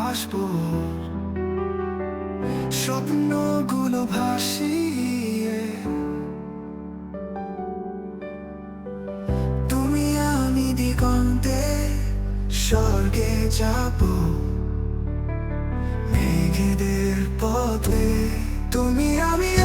ভাসবো, স্বপ্নগুলো ভাসিয়ে। তুমি আমি দিগন্তে স্বর্গে যাব, মেঘেদের পথে। তুমি আমি